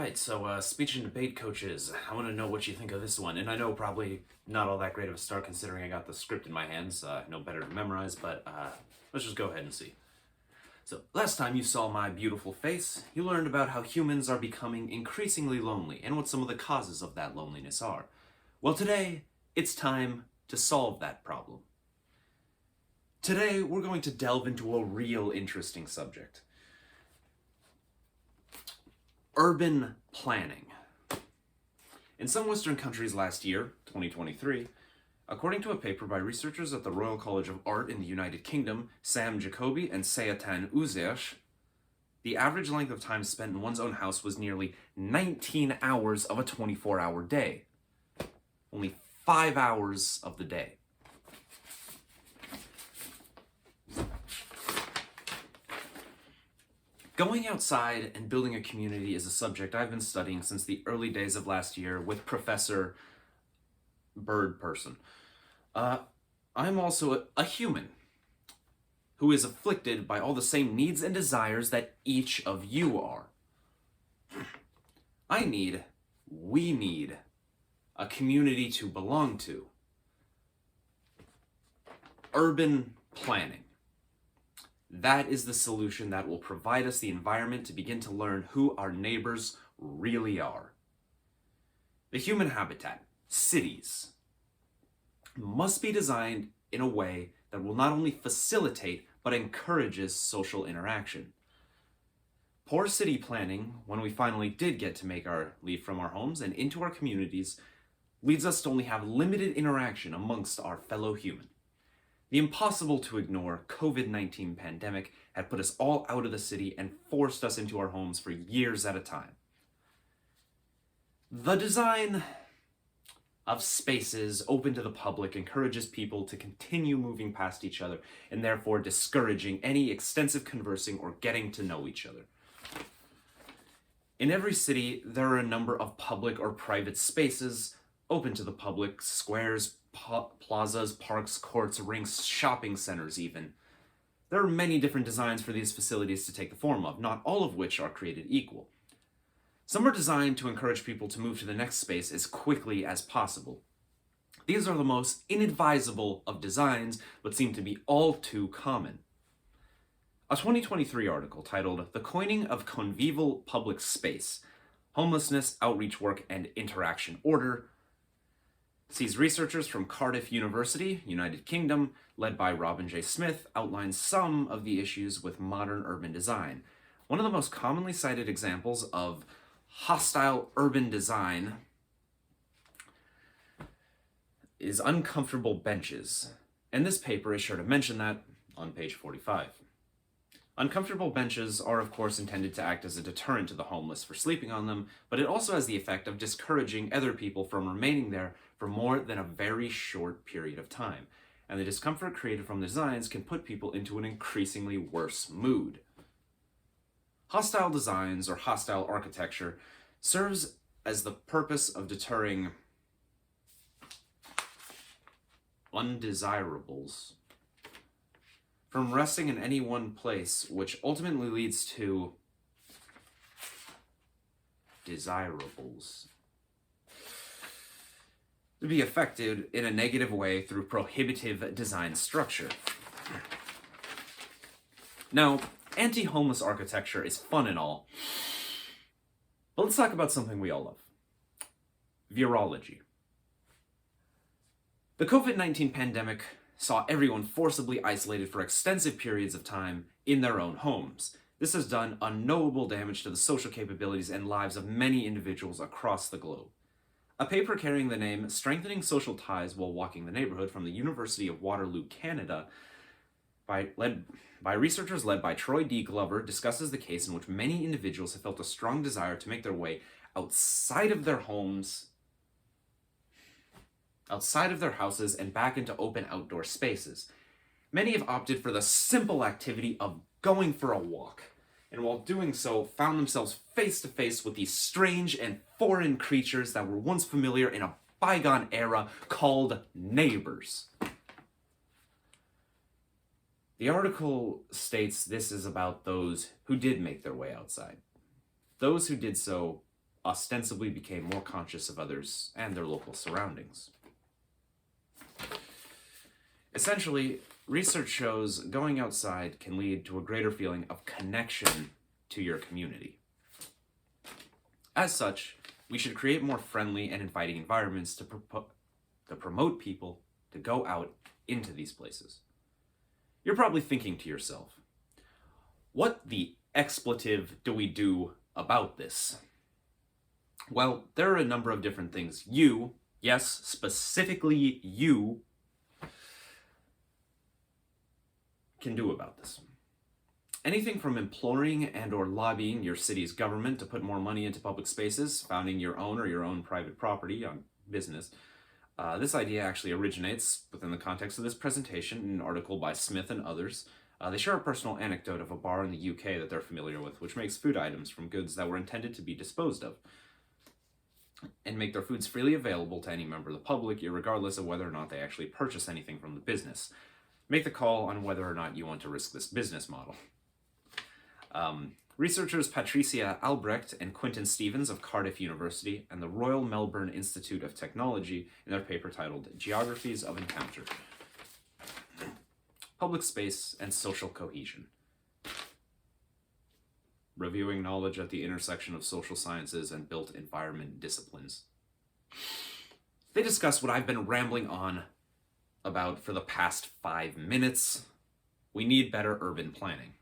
Right, so speech and debate coaches, I want to know what you think of this one. And I know probably not all that great of a start considering I got the script in my hands, no better to memorize, but let's just go ahead and see. So, last time you saw my beautiful face, you learned about how humans are becoming increasingly lonely and what some of the causes of that loneliness are. Well, today, it's time to solve that problem. Today, we're going to delve into a real interesting subject. Urban planning. In some Western countries last year, 2023, according to a paper by researchers at the Royal College of Art in the United Kingdom, Sam Jacobi and Seyatan Uzesh, the average length of time spent in one's own house was nearly 19 hours of a 24-hour day. Only 5 hours of the day. Going outside and building a community is a subject I've been studying since the early days of last year with Professor Bird Person. I'm also a human who is afflicted by all the same needs and desires that each of you are. We need a community to belong to. Urban planning. That is the solution that will provide us the environment to begin to learn who our neighbors really are. The human habitat, cities, must be designed in a way that will not only facilitate but encourages social interaction. Poor city planning, when we finally did get to make our leave from our homes and into our communities, leads us to only have limited interaction amongst our fellow human. The impossible to ignore COVID-19 pandemic had put us all out of the city and forced us into our homes for years at a time. The design of spaces open to the public encourages people to continue moving past each other and therefore discouraging any extensive conversing or getting to know each other. In every city, there are a number of public or private spaces open to the public, squares, plazas, parks, courts, rinks, shopping centers even. There are many different designs for these facilities to take the form of, not all of which are created equal. Some are designed to encourage people to move to the next space as quickly as possible. These are the most inadvisable of designs, but seem to be all too common. A 2023 article titled "The Coining of Convivial Public Space, Homelessness, Outreach Work, and Interaction Order" sees researchers from Cardiff University, United Kingdom, led by Robin J. Smith, outline some of the issues with modern urban design. One of the most commonly cited examples of hostile urban design is uncomfortable benches, and this paper is sure to mention that on page 45. Uncomfortable benches are, of course, intended to act as a deterrent to the homeless for sleeping on them, but it also has the effect of discouraging other people from remaining there for more than a very short period of time, and the discomfort created from the designs can put people into an increasingly worse mood. Hostile designs or hostile architecture serves as the purpose of deterring undesirables from resting in any one place, which ultimately leads to desirables to be affected in a negative way through prohibitive design structure. Now, anti-homeless architecture is fun and all, but let's talk about something we all love. Virology. The COVID-19 pandemic saw everyone forcibly isolated for extensive periods of time in their own homes. This has done unknowable damage to the social capabilities and lives of many individuals across the globe. A paper carrying the name "Strengthening Social Ties While Walking the Neighborhood" from the University of Waterloo, Canada, by researchers led by Troy D. Glover, discusses the case in which many individuals have felt a strong desire to make their way outside of their homes, outside of their houses, and back into open outdoor spaces. Many have opted for the simple activity of going for a walk, and while doing so, found themselves face to face with these strange and foreign creatures that were once familiar in a bygone era called neighbors. The article states this is about those who did make their way outside. Those who did so ostensibly became more conscious of others and their local surroundings. Essentially, research shows going outside can lead to a greater feeling of connection to your community. As such, we should create more friendly and inviting environments to promote people to go out into these places. You're probably thinking to yourself, what the expletive do we do about this? Well, there are a number of different things you, yes, specifically you, can do about this. Anything from imploring and or lobbying your city's government to put more money into public spaces, founding your own private property on business. This idea actually originates within the context of this presentation in an article by Smith and others. They share a personal anecdote of a bar in the UK that they're familiar with, which makes food items from goods that were intended to be disposed of, and make their foods freely available to any member of the public, regardless of whether or not they actually purchase anything from the business. Make the call on whether or not you want to risk this business model. Researchers Patricia Albrecht and Quinton Stevens of Cardiff University and the Royal Melbourne Institute of Technology in their paper titled Geographies of Encounter. Public Space and Social Cohesion. Reviewing knowledge at the intersection of social sciences and built environment disciplines. They discuss what I've been rambling on about for the past 5 minutes. We need better urban planning.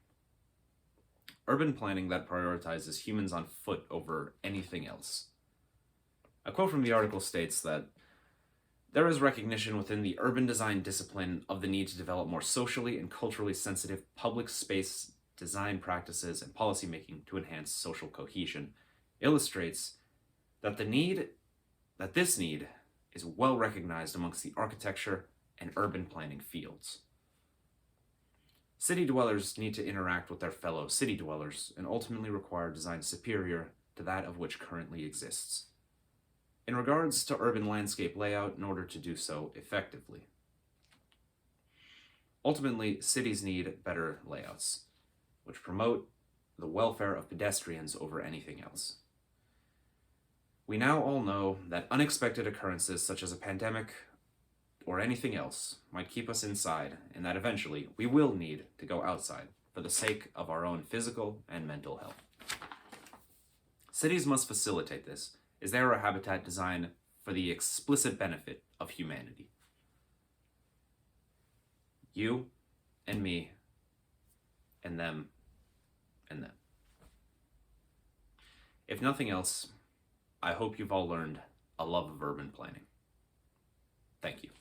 Urban planning that prioritizes humans on foot over anything else. A quote from the article states that there is recognition within the urban design discipline of the need to develop more socially and culturally sensitive public space design practices and policymaking to enhance social cohesion, illustrates that this need is well recognized amongst the architecture and urban planning fields. City dwellers need to interact with their fellow city dwellers and ultimately require design superior to that of which currently exists. In regards to urban landscape layout, in order to do so effectively. Ultimately, cities need better layouts, which promote the welfare of pedestrians over anything else. We now all know that unexpected occurrences such as a pandemic or anything else might keep us inside, and that eventually we will need to go outside for the sake of our own physical and mental health. Cities must facilitate this, as they are a habitat designed for the explicit benefit of humanity. You and me and them and them. If nothing else, I hope you've all learned a love of urban planning. Thank you.